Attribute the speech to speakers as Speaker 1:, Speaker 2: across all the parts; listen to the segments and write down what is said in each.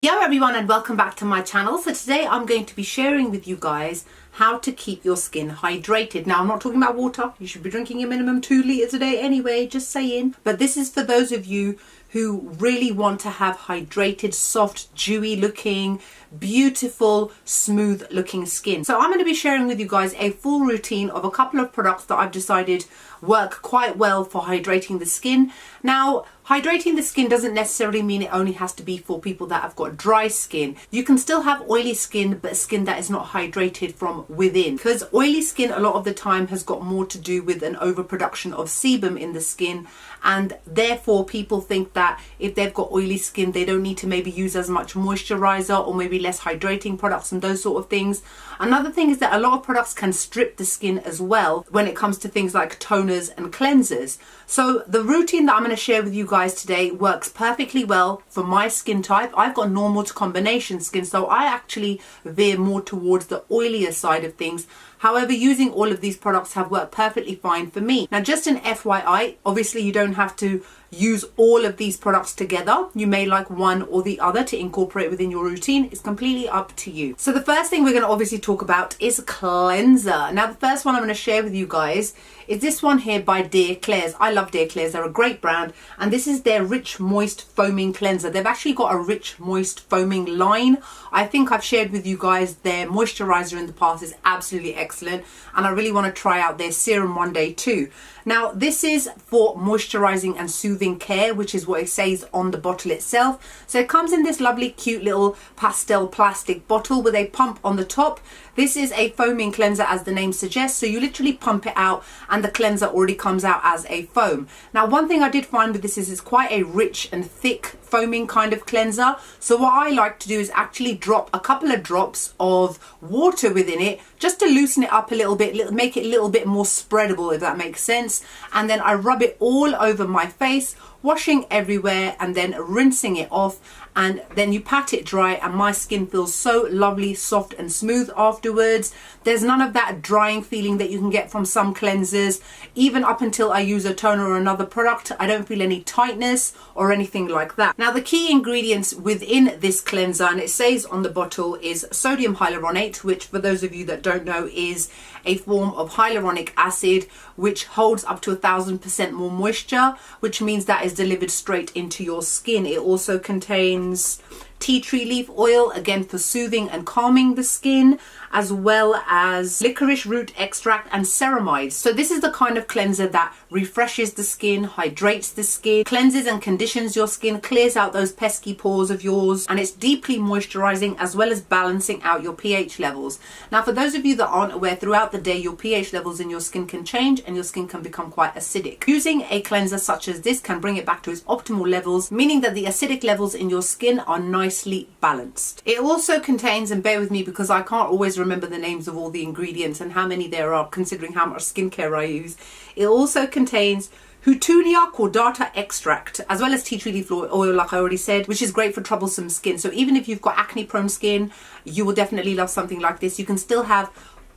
Speaker 1: Yo everyone, and welcome back to my channel. So today I'm going to be sharing with you guys how to keep your skin hydrated. Now I'm not talking about water. You should be drinking a minimum 2 liters a day anyway, just saying. But this is for those of you who really want to have hydrated, soft, dewy looking, beautiful, smooth looking skin. So I'm going to be sharing with you guys a full routine of a couple of products that I've decided work quite well for hydrating the skin. Now, hydrating the skin doesn't necessarily mean it only has to be for people that have got dry skin. You can still have oily skin, but skin that is not hydrated from within. Because oily skin a lot of the time has got more to do with an overproduction of sebum in the skin, and therefore people think that if they've got oily skin they don't need to maybe use as much moisturizer or maybe less hydrating products and those sort of things. Another thing is that a lot of products can strip the skin as well when it comes to things like toners and cleansers. So the routine that I'm going to share with you guys today works perfectly well for my skin type. I've got normal to combination skin, so I actually veer more towards the oilier side of things. However, using all of these products have worked perfectly fine for me. Now, just an FYI, obviously you don't have to use all of these products together. You may like one or the other to incorporate within your routine. It's completely up to you. So the first thing we're going to obviously talk about is cleanser. Now, the first one I'm going to share with you guys is this one here by Klairs. I love Klairs. They're a great brand, and this is their Rich Moist Foaming Cleanser. They've actually got a Rich Moist Foaming line. I think I've shared with you guys their moisturizer in the past is absolutely excellent, and I really want to try out their serum one day too. Now, this is for moisturizing and soothing care, which is what it says on the bottle itself. So it comes in this lovely cute little pastel plastic bottle with a pump on the top. This is a foaming cleanser, as the name suggests, so you literally pump it out and the cleanser already comes out as a foam. Now, one thing I did find with this is it's quite a rich and thick foaming kind of cleanser. So what I like to do is actually drop a couple of drops of water within it just to loosen it up a little bit, make it a little bit more spreadable, if that makes sense. And then I rub it all over my face, washing everywhere and then rinsing it off, and then you pat it dry, and my skin feels so lovely, soft and smooth afterwards. There's none of that drying feeling that you can get from some cleansers. Even up until I use a toner or another product, I don't feel any tightness or anything like that. Now, the key ingredients within this cleanser, and it says on the bottle, is sodium hyaluronate, which for those of you that don't know is a form of hyaluronic acid which holds up to 1000% more moisture, which means that is delivered straight into your skin. It also contains tea tree leaf oil, again for soothing and calming the skin, as well as licorice root extract and ceramides. So this is the kind of cleanser that refreshes the skin, hydrates the skin, cleanses and conditions your skin, clears out those pesky pores of yours, and it's deeply moisturizing as well as balancing out your pH levels. Now, for those of you that aren't aware, throughout the day your pH levels in your skin can change and your skin can become quite acidic. Using a cleanser such as this can bring it back to its optimal levels, meaning that the acidic levels in your skin are nicely balanced. It also contains, and bear with me because I can't always remember the names of all the ingredients and how many there are considering how much skincare I use. It also contains Houtunia cordata extract, as well as tea tree leaf oil, like I already said, which is great for troublesome skin. So even if you've got acne prone skin, you will definitely love something like this. You can still have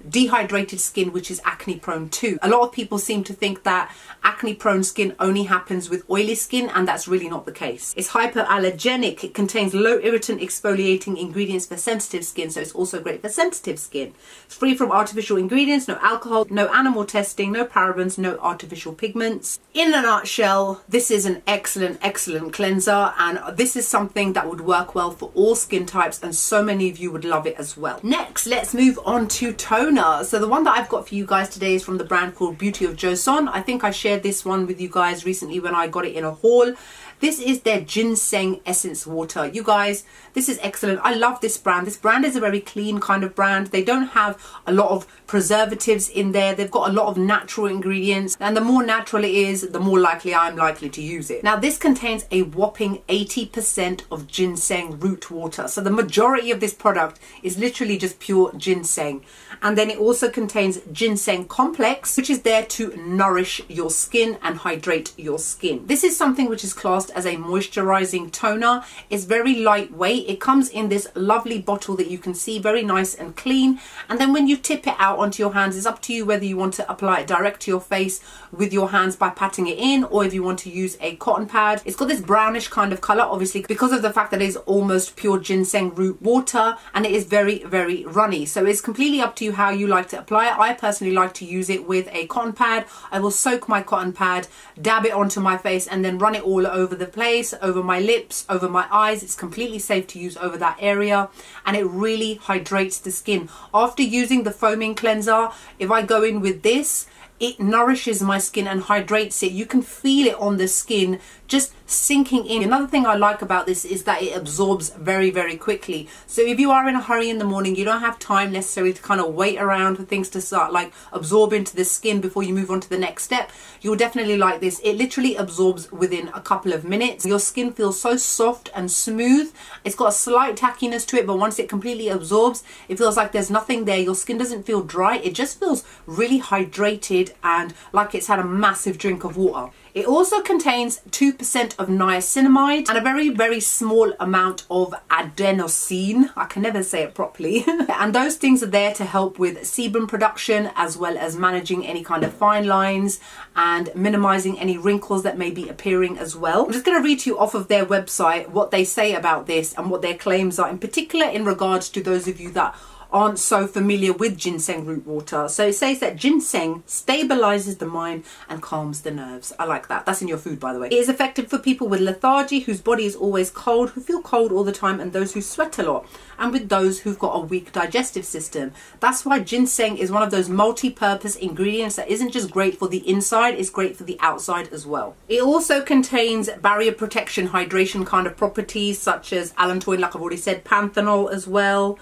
Speaker 1: dehydrated skin which is acne prone too. A lot of people seem to think that acne prone skin only happens with oily skin, and that's really not the case. It's hypoallergenic. It contains low irritant exfoliating ingredients for sensitive skin, so it's also great for sensitive skin. It's free from artificial ingredients, no alcohol, no animal testing, no parabens, no artificial pigments. In a nutshell, this is an excellent cleanser, and this is something that would work well for all skin types, and so many of you would love it as well. Next, let's move on to toner. So the one that I've got for you guys today is from the brand called Beauty of JOSEON. I think I shared this one with you guys recently when I got it in a haul. This is their Ginseng Essence Water. You guys, this is excellent. I love this brand. This brand is a very clean kind of brand. They don't have a lot of preservatives in there. They've got a lot of natural ingredients, and the more natural it is, the more likely I'm likely to use it. Now, this contains a whopping 80% of ginseng root water. So the majority of this product is literally just pure ginseng. And then it also contains ginseng complex, which is there to nourish your skin and hydrate your skin. This is something which is classed as a moisturizing toner. It's very lightweight. It comes in this lovely bottle that you can see, very nice and clean. And then when you tip it out onto your hands, it's up to you whether you want to apply it direct to your face with your hands by patting it in, or if you want to use a cotton pad. It's got this brownish kind of color, obviously because of the fact that it is almost pure ginseng root water, and it is very, very runny. So it's completely up to you how you like to apply it. I personally like to use it with a cotton pad. I will soak my cotton pad, dab it onto my face, and then run it all over the place, over my lips, over my eyes. It's completely safe to use over that area, and it really hydrates the skin. After using the foaming cleanser, if I go in with this, it nourishes my skin and hydrates it. You can feel it on the skin just sinking in. Another thing I like about this is that it absorbs very, very quickly. So if you are in a hurry in the morning, you don't have time necessarily to kind of wait around for things to start like absorb into the skin before you move on to the next step, you'll definitely like this. It literally absorbs within a couple of minutes. Your skin feels so soft and smooth. It's got a slight tackiness to it, but once it completely absorbs, it feels like there's nothing there. Your skin doesn't feel dry. It just feels really hydrated and like it's had a massive drink of water. It also contains 2% of niacinamide and a very, very small amount of adenosine. I can never say it properly. And those things are there to help with sebum production, as well as managing any kind of fine lines and minimizing any wrinkles that may be appearing as well. I'm just going to read to you off of their website what they say about this and what their claims are, in particular in regards to those of you that aren't so familiar with ginseng root water. So it says that ginseng stabilizes the mind and calms the nerves. I like that. That's in your food, by the way. It is effective for people with lethargy, whose body is always cold, who feel cold all the time, and those who sweat a lot, and with those who've got a weak digestive system. That's why ginseng is one of those multi-purpose ingredients that isn't just great for the inside, it's great for the outside as well. It also contains barrier protection, hydration kind of properties, such as allantoin, like I've already said, panthenol as well,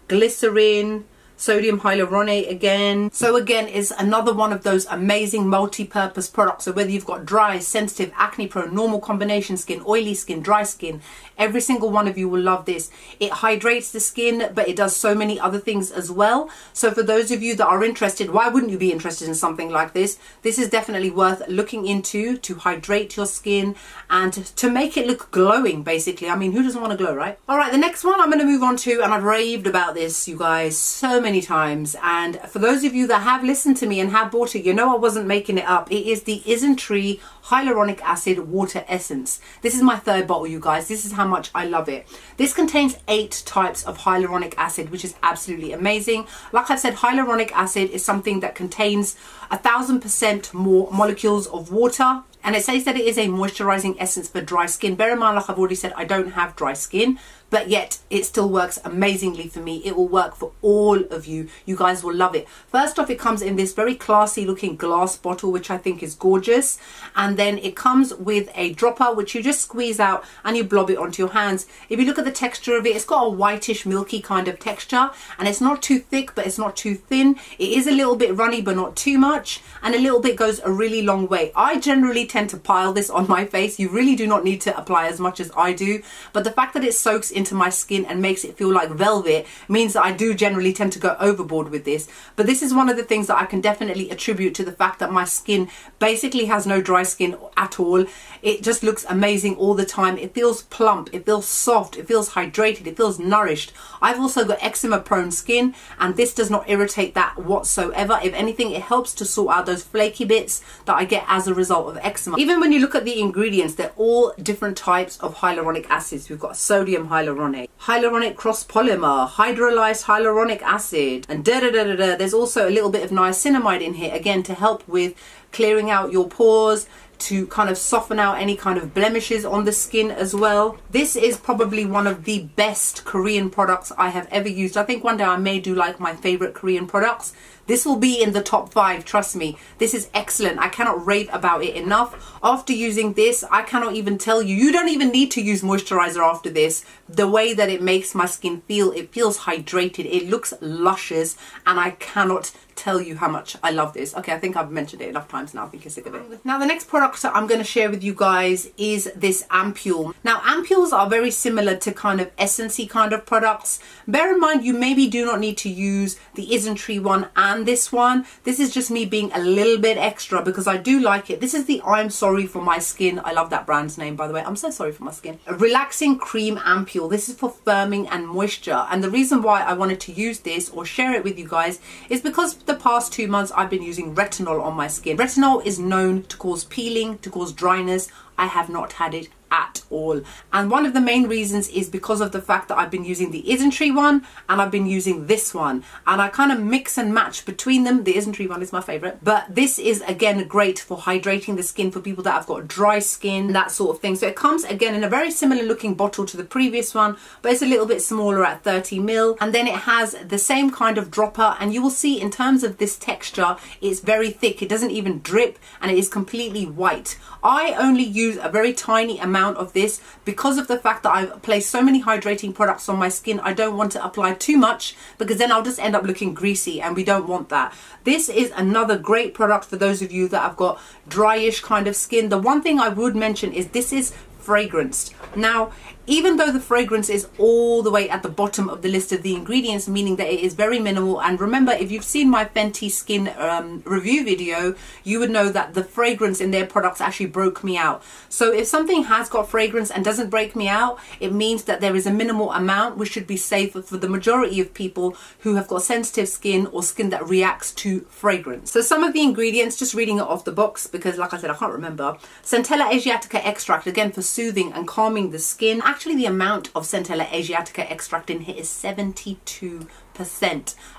Speaker 1: glycerin, sodium hyaluronic again. So again, is another one of those amazing multi-purpose products. So whether you've got dry, sensitive, acne prone, normal combination skin, oily skin, dry skin, every single one of you will love this. It hydrates the skin, but it does so many other things as well. So for those of you that are interested, why wouldn't you be interested in something like this? This is definitely worth looking into to hydrate your skin and to make it look glowing, basically. I mean, who doesn't want to glow, right? All right, the next one I'm going to move on to, and I've raved about this, you guys, so many times. And for those of you that have listened to me and have bought it, you know I wasn't making it up. It is the Isntree Hyaluronic Acid Water Essence. This is my third bottle, you guys. This is how much I love it. This contains 8 types of hyaluronic acid, which is absolutely amazing. Like I've said, hyaluronic acid is something that contains 1000% more molecules of water. And it says that it is a moisturizing essence for dry skin. Bear in mind, like I've already said, I don't have dry skin, but yet it still works amazingly for me. It will work for all of you. You guys will love it. First off, it comes in this very classy looking glass bottle, which I think is gorgeous. And then it comes with a dropper, which you just squeeze out and you blob it onto your hands. If you look at the texture of it, it's got a whitish, milky kind of texture, and it's not too thick, but it's not too thin. It is a little bit runny, but not too much. And a little bit goes a really long way. I generally tend to pile this on my face. You really do not need to apply as much as I do, but the fact that it soaks into my skin and makes it feel like velvet means that I do generally tend to go overboard with this. But this is one of the things that I can definitely attribute to the fact that my skin basically has no dry skin at all. It just looks amazing all the time. It feels plump, it feels soft, it feels hydrated, it feels nourished. I've also got eczema prone skin, and this does not irritate that whatsoever. If anything, it helps to sort out those flaky bits that I get as a result of eczema. Even when you look at the ingredients, they're all different types of hyaluronic acids. We've got sodium hyaluronic, hyaluronic cross polymer, hydrolyzed hyaluronic acid, and There's also a little bit of niacinamide in here, again, to help with clearing out your pores, to kind of soften out any kind of blemishes on the skin as well. This is probably one of the best Korean products I have ever used. I think one day I may do like my favorite Korean products. This will be in the top 5, trust me. This is excellent. I cannot rave about it enough. After using this, I cannot even tell you, you don't even need to use moisturizer after this. The way that it makes my skin feel, it feels hydrated, it looks luscious, and I cannot tell you how much I love this. Okay, I think I've mentioned it enough times. times now, I think you're sick of it. Now the next product I'm going to share with you guys is this Ampoule. Now Ampoules are very similar to kind of essence-y kind of products. Bear in mind you maybe do not need to use the Isntree one and this one. This is just me being a little bit extra because I do like it. This is the I'm Sorry for My Skin. I love that brand's name, by the way. I'm so sorry for my skin. A relaxing cream ampoule. This is for firming and moisture, and the reason why I wanted to use this or share it with you guys is because for the past 2 months I've been using retinol on my skin. Retinol is known to cause peeling, to cause dryness. I have not had it at all, and one of the main reasons is because of the fact that I've been using the Isntree one and I've been using this one, and I kind of mix and match between them. The Isntree one is my favorite, but this is again great for hydrating the skin for people that have got dry skin, that sort of thing. So it comes again in a very similar looking bottle to the previous one, but it's a little bit smaller at 30 ml, and then it has the same kind of dropper, and you will see in terms of this texture it's very thick. It doesn't even drip, and it is completely white. I only use a very tiny amount of this because of the fact that I've placed so many hydrating products on my skin. I don't want to apply too much because then I'll just end up looking greasy, and we don't want that. This is another great product for those of you that have got dryish kind of skin. The one thing I would mention is this is fragranced. Now, even though the fragrance is all the way at the bottom of the list of the ingredients, meaning that it is very minimal, and remember, if you've seen my Fenty skin review video, you would know that the fragrance in their products actually broke me out. So if something has got fragrance and doesn't break me out, it means that there is a minimal amount which should be safe for the majority of people who have got sensitive skin or skin that reacts to fragrance. So some of the ingredients, just reading it off the box because like I said I can't remember. Centella Asiatica extract, again for soothing and calming the skin. Actually the amount of Centella Asiatica extract in here is 72%.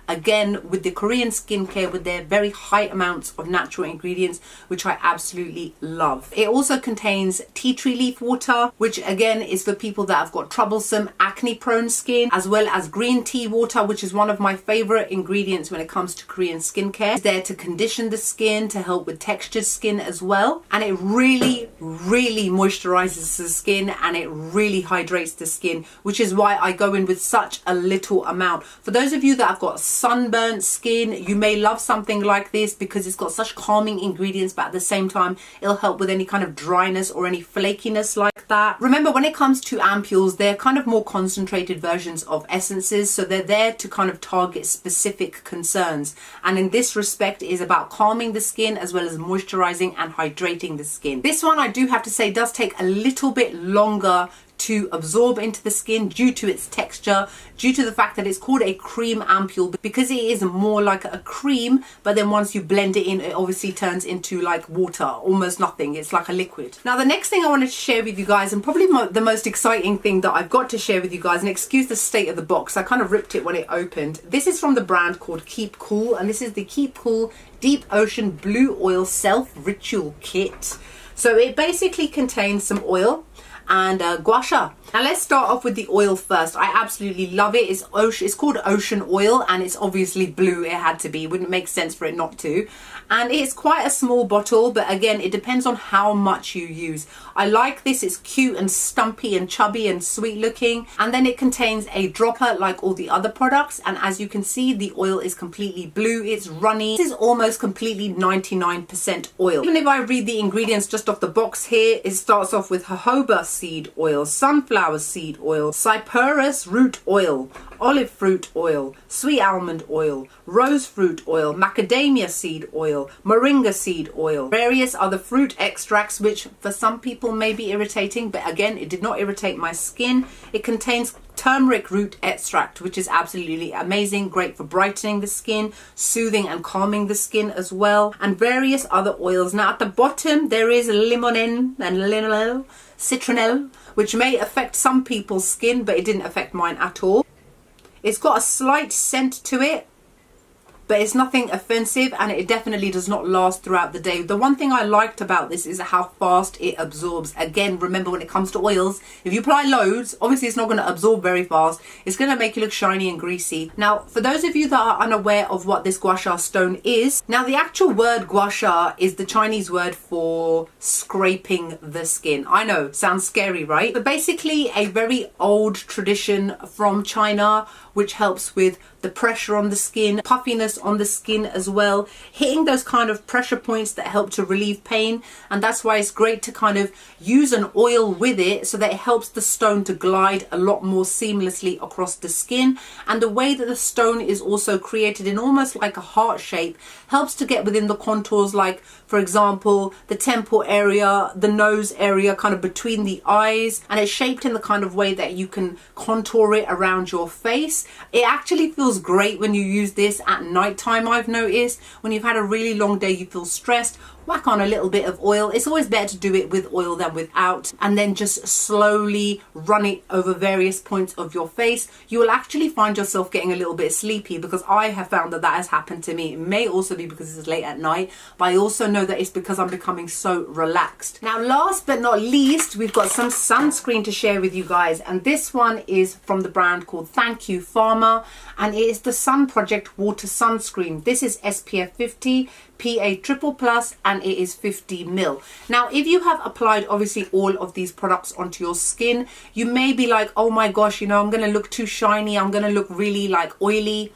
Speaker 1: Again, with the Korean skincare, with their very high amounts of natural ingredients, which I absolutely love. It also contains tea tree leaf water, which again is for people that have got troublesome acne prone skin, as well as green tea water, which is one of my favorite ingredients when it comes to Korean skincare. It's there to condition the skin, to help with textured skin as well, and it really moisturizes the skin, and it really hydrates the skin, which is why I go in with such a little amount. For those of you that have got sunburnt skin, you may love something like this because it's got such calming ingredients, but at the same time it'll help with any kind of dryness or any flakiness like that. Remember, when it comes to ampoules, they're kind of more concentrated versions of essences, so they're there to kind of target specific concerns, and in this respect it is about calming the skin as well as moisturizing and hydrating the skin. This one, I do have to say, does take a little bit longer to absorb into the skin due to its texture, due to the fact that it's called a cream ampoule, because it is more like a cream, but then once you blend it in, it obviously turns into like water, almost nothing. It's like a liquid. Now the next thing I wanted to share with you guys, and probably the most exciting thing that I've got to share with you guys, and excuse the state of the box, I kind of ripped it when it opened. This is from the brand called Keep Cool, and this is the Keep Cool Deep Ocean Blue Oil Self Ritual Kit. So it basically contains some oil and gua sha. Now let's start off with the oil first. I absolutely love it. It's called ocean oil, and it's obviously blue. It had to be. It wouldn't make sense for it not to. And it's quite a small bottle, but again, it depends on how much you use. I like this. It's cute and stumpy and chubby and sweet looking. And then it contains a dropper like all the other products, and as you can see, the oil is completely blue. It's runny. This is almost completely 99% oil. Even if I read the ingredients just off the box here, it starts off with jojoba seed oil, sunflower seed oil, cyperus root oil, olive fruit oil, sweet almond oil, rose fruit oil, macadamia seed oil, moringa seed oil, various other fruit extracts, which for some people may be irritating, but again, it did not irritate my skin. It contains turmeric root extract, which is absolutely amazing, great for brightening the skin, soothing and calming the skin as well, and various other oils. Now at the bottom there is limonen and linalool, citronelle, which may affect some people's skin, but it didn't affect mine at all. It's got a slight scent to it, but it's nothing offensive, and it definitely does not last throughout the day. The one thing I liked about this is how fast it absorbs. Again, remember, when it comes to oils, if you apply loads, obviously it's not going to absorb very fast. It's going to make you look shiny and greasy. Now, for those of you that are unaware of what this gua sha stone is, now the actual word gua sha is the Chinese word for scraping the skin. I know, sounds scary, right? But basically a very old tradition from China, which helps with the pressure on the skin, puffiness softness on the skin as well, hitting those kind of pressure points that help to relieve pain. And that's why it's great to kind of use an oil with it, so that it helps the stone to glide a lot more seamlessly across the skin. And the way that the stone is also created in almost like a heart shape helps to get within the contours, like for example the temple area, the nose area, kind of between the eyes, and it's shaped in the kind of way that you can contour it around your face. It actually feels great when you use this at night time. I've noticed when you've had a really long day, you feel stressed, whack on a little bit of oil. It's always better to do it with oil than without, and then just slowly run it over various points of your face. You will actually find yourself getting a little bit sleepy, because I have found that that has happened to me. It may also be because it's late at night, but I also know that it's because I'm becoming so relaxed. Now, last but not least, we've got some sunscreen to share with you guys, and this one is from the brand called Thank You Pharma, and it is the Sun Project Water Sunscreen. This is SPF 50, PA++, and it is 50 ml. Now, if you have applied obviously all of these products onto your skin, you may be like, oh my gosh, you know, I'm gonna look too shiny, I'm gonna look really like oily.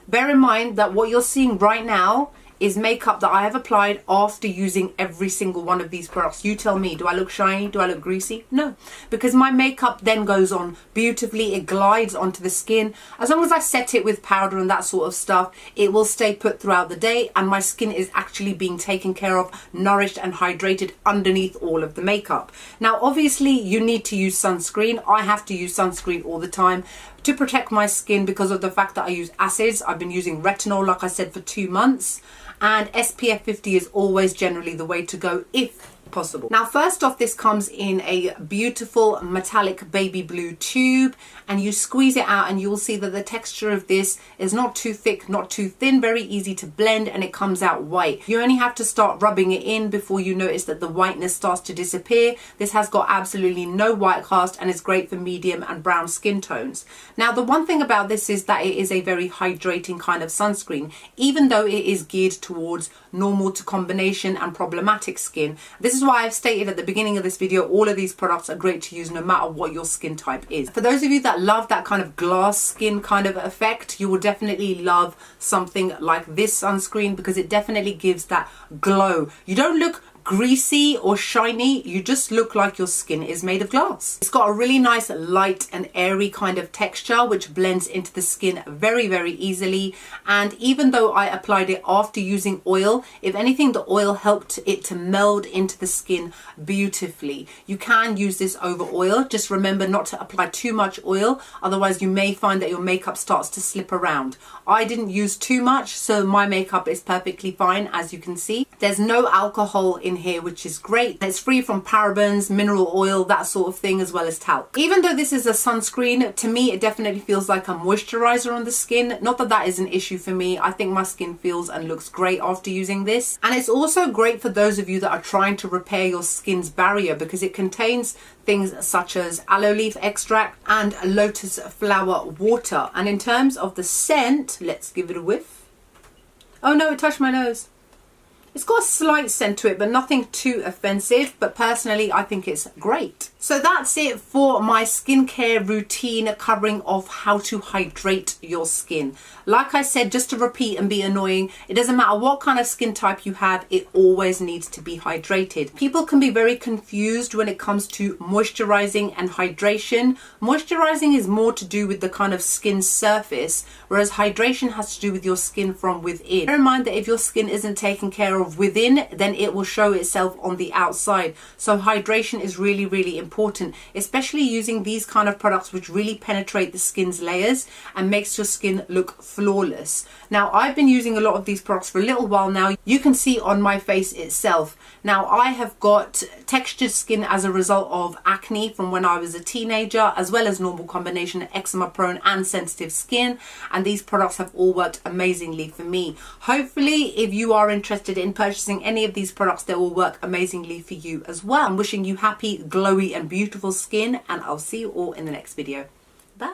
Speaker 1: Bear in mind that what you're seeing right now is makeup that I have applied after using every single one of these products. You tell me, do I look shiny? Do I look greasy? No, because my makeup then goes on beautifully. It glides onto the skin. As long as I set it with powder and that sort of stuff, it will stay put throughout the day, and my skin is actually being taken care of, nourished and hydrated underneath all of the makeup. Now, obviously you need to use sunscreen. I have to use sunscreen all the time to protect my skin because of the fact that I use acids. I've been using retinol, like I said, for 2 months. And SPF 50 is always generally the way to go if possible. Now, first off, this comes in a beautiful metallic baby blue tube, and you squeeze it out and you will see that the texture of this is not too thick, not too thin, very easy to blend, and it comes out white. You only have to start rubbing it in before you notice that the whiteness starts to disappear. This has got absolutely no white cast and is great for medium and brown skin tones. Now, the one thing about this is that it is a very hydrating kind of sunscreen, even though it is geared towards normal to combination and problematic skin. This is why I've stated at the beginning of this video, all of these products are great to use no matter what your skin type is. For those of you that love that kind of glass skin kind of effect, you will definitely love something like this sunscreen, because it definitely gives that glow. You don't look greasy or shiny, you just look like your skin is made of glass. It's got a really nice light and airy kind of texture which blends into the skin very, very easily. And even though I applied it after using oil, if anything, the oil helped it to meld into the skin beautifully. You can use this over oil. Just remember not to apply too much oil, otherwise you may find that your makeup starts to slip around. I didn't use too much, so my makeup is perfectly fine. As you can see, there's no alcohol in here, which is great. It's free from parabens, mineral oil, that sort of thing, as well as talc. Even though this is a sunscreen, to me it definitely feels like a moisturizer on the skin. Not that that is an issue for me. I think my skin feels and looks great after using this. And it's also great for those of you that are trying to repair your skin's barrier, because it contains things such as aloe leaf extract and lotus flower water. And in terms of the scent, let's give it a whiff. Oh no, it touched my nose. It's got a slight scent to it, but nothing too offensive. But personally, I think it's great. So that's it for my skincare routine covering off how to hydrate your skin. Like I said, just to repeat and be annoying, it doesn't matter what kind of skin type you have, it always needs to be hydrated. People can be very confused when it comes to moisturizing and hydration. Moisturizing is more to do with the kind of skin surface, whereas hydration has to do with your skin from within. Bear in mind that if your skin isn't taken care of within, then it will show itself on the outside. So hydration is really, really important, especially using these kind of products which really penetrate the skin's layers and makes your skin look flawless. Now, I've been using a lot of these products for a little while now. You can see on my face itself. Now, I have got textured skin as a result of acne from when I was a teenager, as well as normal combination eczema prone and sensitive skin, and these products have all worked amazingly for me. Hopefully, if you are interested in purchasing any of these products, they will work amazingly for you as well. I'm wishing you happy, glowy and beautiful skin, and I'll see you all in the next video. Bye.